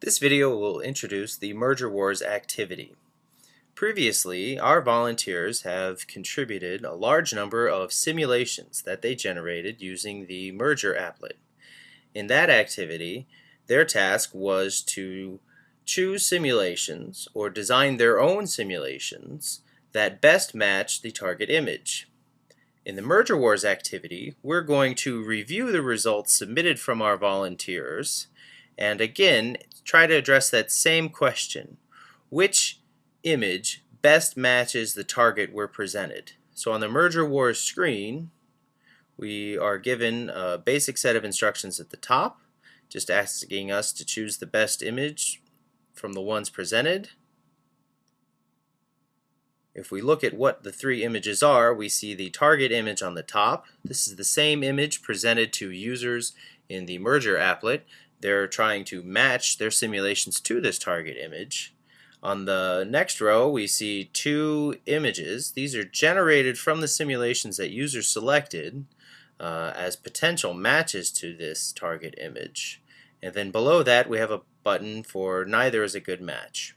This video will introduce the Merger Wars activity. Previously, our volunteers have contributed a large number of simulations that they generated using the Merger applet. In that activity, their task was to choose simulations or design their own simulations that best match the target image. In the Merger Wars activity, we're going to review the results submitted from our volunteers and again try to address that same question. Which image best matches the target we're presented? So on the Merger Wars screen, we are given a basic set of instructions at the top, just asking us to choose the best image from the ones presented. If we look at what the three images are, we see the target image on the top. This is the same image presented to users in the Merger applet. They're trying to match their simulations to this target image. On the next row, we see two images. These are generated from the simulations that users selected as potential matches to this target image. And then below that, we have a button for neither is a good match.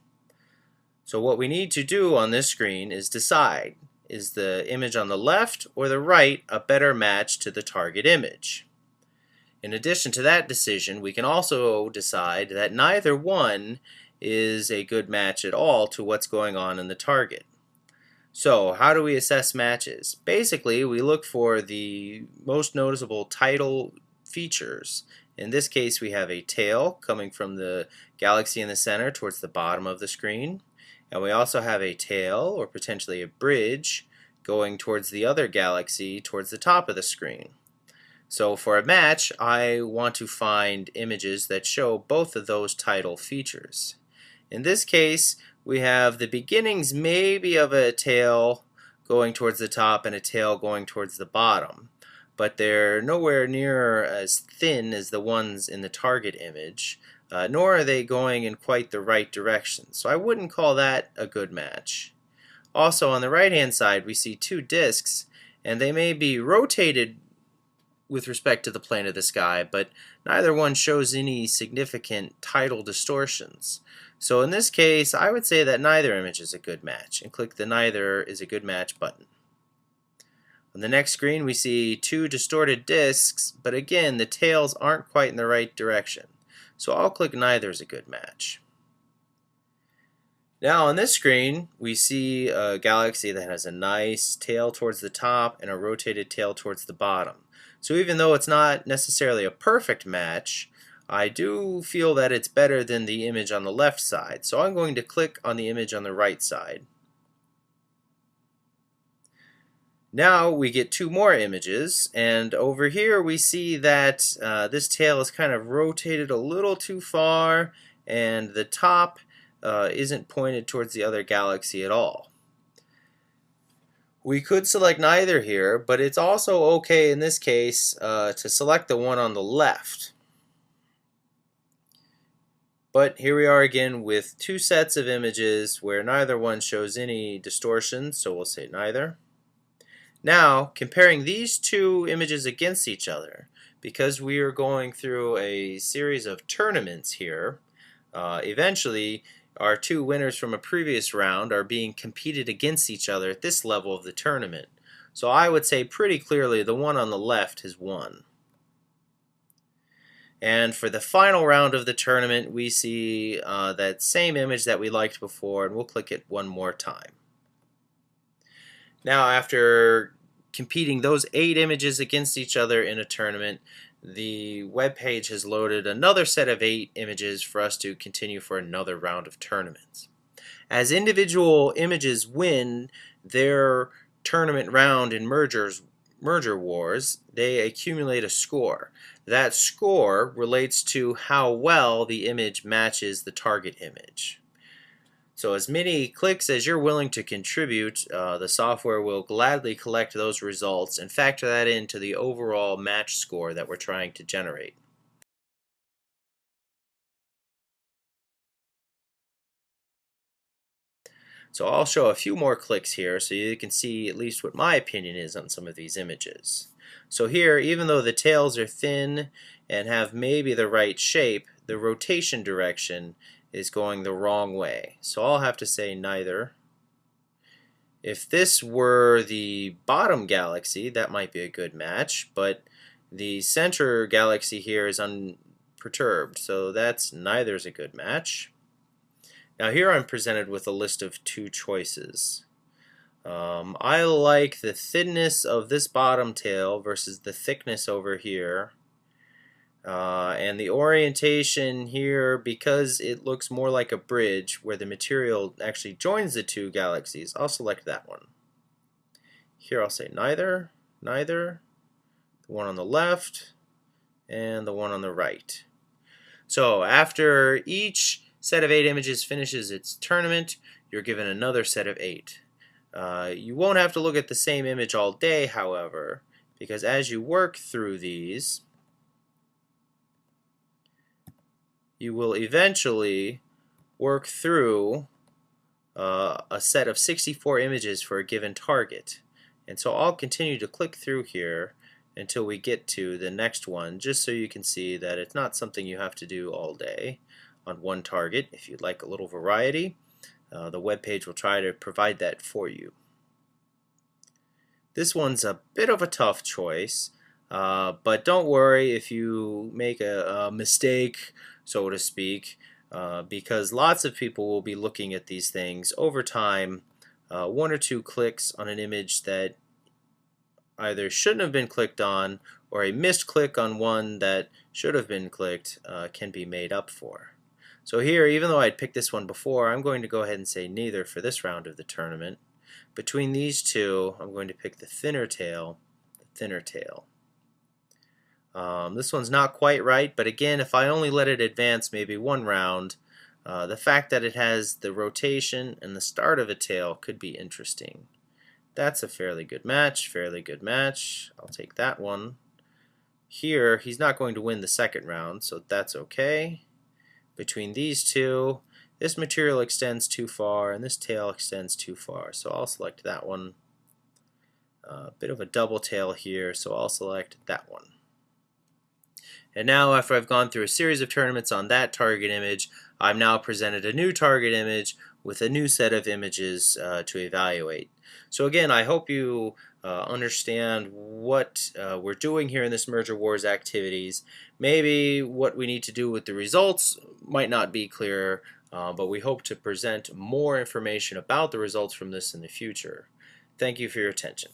So what we need to do on this screen is decide, is the image on the left or the right a better match to the target image? In addition to that decision, we can also decide that neither one is a good match at all to what's going on in the target. So how do we assess matches? Basically, we look for the most noticeable title features. In this case, we have a tail coming from the galaxy in the center towards the bottom of the screen. And we also have a tail, or potentially a bridge, going towards the other galaxy towards the top of the screen. So for a match, I want to find images that show both of those title features. In this case, we have the beginnings maybe of a tail going towards the top and a tail going towards the bottom, but they're nowhere near as thin as the ones in the target image, nor are they going in quite the right direction. So I wouldn't call that a good match. Also on the right hand side, we see two disks, and they may be rotated with respect to the plane of the sky, but neither one shows any significant tidal distortions. So in this case, I would say that neither image is a good match, and click the Neither is a Good Match button. On the next screen, we see two distorted disks, but again, the tails aren't quite in the right direction. So I'll click Neither is a Good Match. Now on this screen, we see a galaxy that has a nice tail towards the top and a rotated tail towards the bottom. So even though it's not necessarily a perfect match, I do feel that it's better than the image on the left side. So I'm going to click on the image on the right side. Now we get two more images, and over here we see that this tail is kind of rotated a little too far, and the top isn't pointed towards the other galaxy at all. We could select neither here, but it's also okay in this case to select the one on the left. But here we are again with two sets of images where neither one shows any distortion, so we'll say neither. Now, comparing these two images against each other, because we are going through a series of tournaments here, eventually our two winners from a previous round are being competed against each other at this level of the tournament. So I would say pretty clearly the one on the left has won. And for the final round of the tournament, we see that same image that we liked before, and we'll click it one more time. Now, after competing those 8 images against each other in a tournament, the web page has loaded another set of 8 images for us to continue for another round of tournaments. As individual images win their tournament round in Merger Wars, they accumulate a score. That score relates to how well the image matches the target image. So as many clicks as you're willing to contribute, the software will gladly collect those results and factor that into the overall match score that we're trying to generate. So I'll show a few more clicks here so you can see at least what my opinion is on some of these images. So here, even though the tails are thin and have maybe the right shape, the rotation direction is going the wrong way. So I'll have to say neither. If this were the bottom galaxy, that might be a good match, but the center galaxy here is unperturbed, so that's neither's a good match. Now here I'm presented with a list of two choices. I like the thinness of this bottom tail versus the thickness over here. And the orientation here, because it looks more like a bridge where the material actually joins the two galaxies, I'll select that one. Here I'll say neither, neither, the one on the left, and the one on the right. So after each set of 8 images finishes its tournament, you're given another set of 8. You won't have to look at the same image all day, however, because as you work through these, you will eventually work through a set of 64 images for a given target. And so I'll continue to click through here until we get to the next one, just so you can see that it's not something you have to do all day on one target. If you'd like a little variety, the web page will try to provide that for you. This one's a bit of a tough choice, but don't worry if you make a mistake, so to speak, because lots of people will be looking at these things over time. 1 or 2 clicks on an image that either shouldn't have been clicked on, or a missed click on one that should have been clicked can be made up for. So here, even though I'd picked this one before, I'm going to go ahead and say neither for this round of the tournament. Between these two, I'm going to pick the thinner tail, this one's not quite right, but again, if I only let it advance maybe one round, the fact that it has the rotation and the start of a tail could be interesting. That's a fairly good match, I'll take that one. Here, he's not going to win the second round, so that's okay. Between these two, this material extends too far and this tail extends too far, so I'll select that one. A bit of a double tail here, so I'll select that one. And now, after I've gone through a series of tournaments on that target image, I'm now presented a new target image with a new set of images to evaluate. So again, I hope you understand what we're doing here in this Merger Wars activities. Maybe what we need to do with the results might not be clear, but we hope to present more information about the results from this in the future. Thank you for your attention.